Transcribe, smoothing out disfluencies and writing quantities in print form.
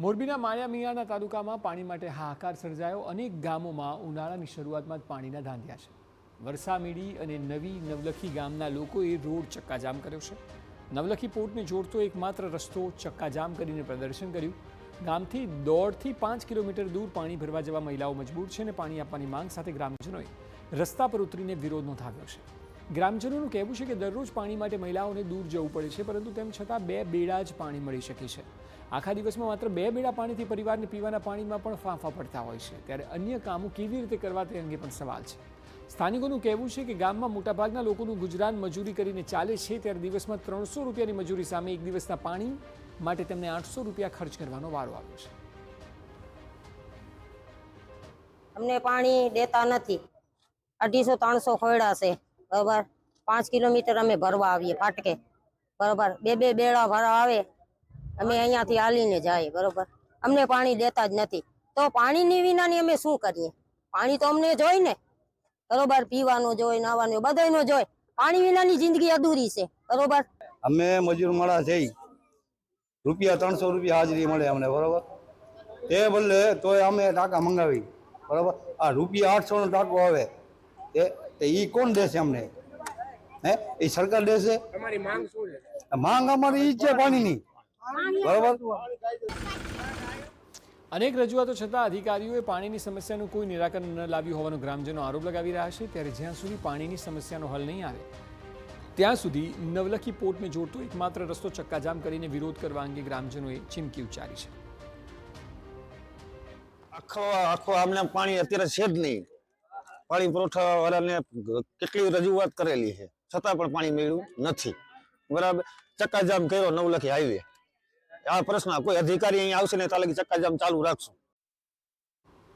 મોરબીના માળિયા મિયાણા તાલુકામાં પાણી માટે હાહાકાર સર્જાયો। અનેક ગામોમાં ઉનાળાની શરૂઆતમાં જ પાણીના ધાંધિયા છે। વરસામેડી અને નવી નવલખી ગામના લોકોએ રોડ ચક્કાજામ કર્યો છે। નવલખી પોર્ટને જોડતો એકમાત્ર રસ્તો ચક્કાજામ કરીને પ્રદર્શન કર્યું। ગામથી 1.5 થી 5 કિલોમીટર દૂર પાણી ભરવા જવા મહિલાઓ મજબૂર છે અને પાણી આપવાની માંગ સાથે ગ્રામજનોએ રસ્તા પર ઉતરીને વિરોધ નોંધાવ્યો છે। ગ્રામજનોનું કહેવું છે કે દરરોજ પાણી માટે મહિલાઓને દૂર જવું પડે છે, પરંતુ તેમ છતાં 2 બેડા જ પાણી મળી શકે છે। આખા દિવસમાં માત્ર 2 બેડા પાણીથી પરિવારને પીવાના પાણીમાં પણ ફાંફા પડતા હોય છે, ત્યારે અન્ય કામો કેવી રીતે કરવા તે અંગે પણ સવાલ છે। સ્થાનિકોનું કહેવું છે કે ગામમાં મોટાભાગના લોકોનું ગુજરાન મજૂરી કરીને ચાલે છે, ત્યારે દિવસમાં 300 રૂપિયાની મજૂરી સામે એક દિવસના પાણી માટે તેમને 800 રૂપિયા ખર્ચ કરવાનો વારો આવ્યો છે। અમને પાણી દેતા નથી। 250-300 ખોયડા છે, બરાબર। 5 કિલોમીટર અમે ભરવા આવીએ ફાટકે, બરાબર। 2 બેડા ભરવા આવે, અમે અહીંયાથી હાલીને જાય, બરાબર। અમને પાણી દેતા જ નથી, તો પાણીની વિનાની અમે શું કરીએ? પાણી તો અમને જોઈ ને, બરોબર। પીવાનું જોઈ, નાવાનું, બધાયનું જોઈ। પાણી વિનાની જિંદગી અધૂરી છે, બરોબર। અમે મજૂર મળા છે, રૂપિયા 300 રૂપિયા હાજરી મળે અમને, બરોબર। તે બદલે તોય અમે ટાંકા મંગાવી, બરોબર। આ રૂપિયા 800 નો ટાંકો આવે, એ કોણ દેશે અમને? હે, એ સરકાર દેશે? તમારી માંગ શું છે? માંગ અમારી ઈ છે પાણીની, બરોબર। અનેક રજૂઆતો છતાં અધિકારીઓએ પાણીની સમસ્યાનું કોઈ નિરાકરણ ન લાવ્યું હોવાનો ગ્રામજનો આરોપ લગાવી રહ્યા છે। ત્યારે જ્યાં સુધી પાણીની સમસ્યાનો હલ નહીં આવે ત્યાં સુધી નવલખી પોર્ટને જોડતો એકમાત્ર રસ્તો ચક્કાજામ કરીને વિરોધ કરવા અંગે ગ્રામજનોએ ચીમકી ઉચ્ચારી છે। આખો આમને પાણી અત્યારે છે જ નહીં। પાણી પુરવઠા વાળાને કેટલી રજૂઆત કરેલી છે, છતાં પણ પાણી મળ્યું નથી, બરાબર। ચક્કાજામ કર્યો નવલખી હાઈવે। આ પ્રશ્ન કોઈ અધિકારી અહીંયા આવશે ને તાલે ચક્કાજામ ચાલુ રાખશું।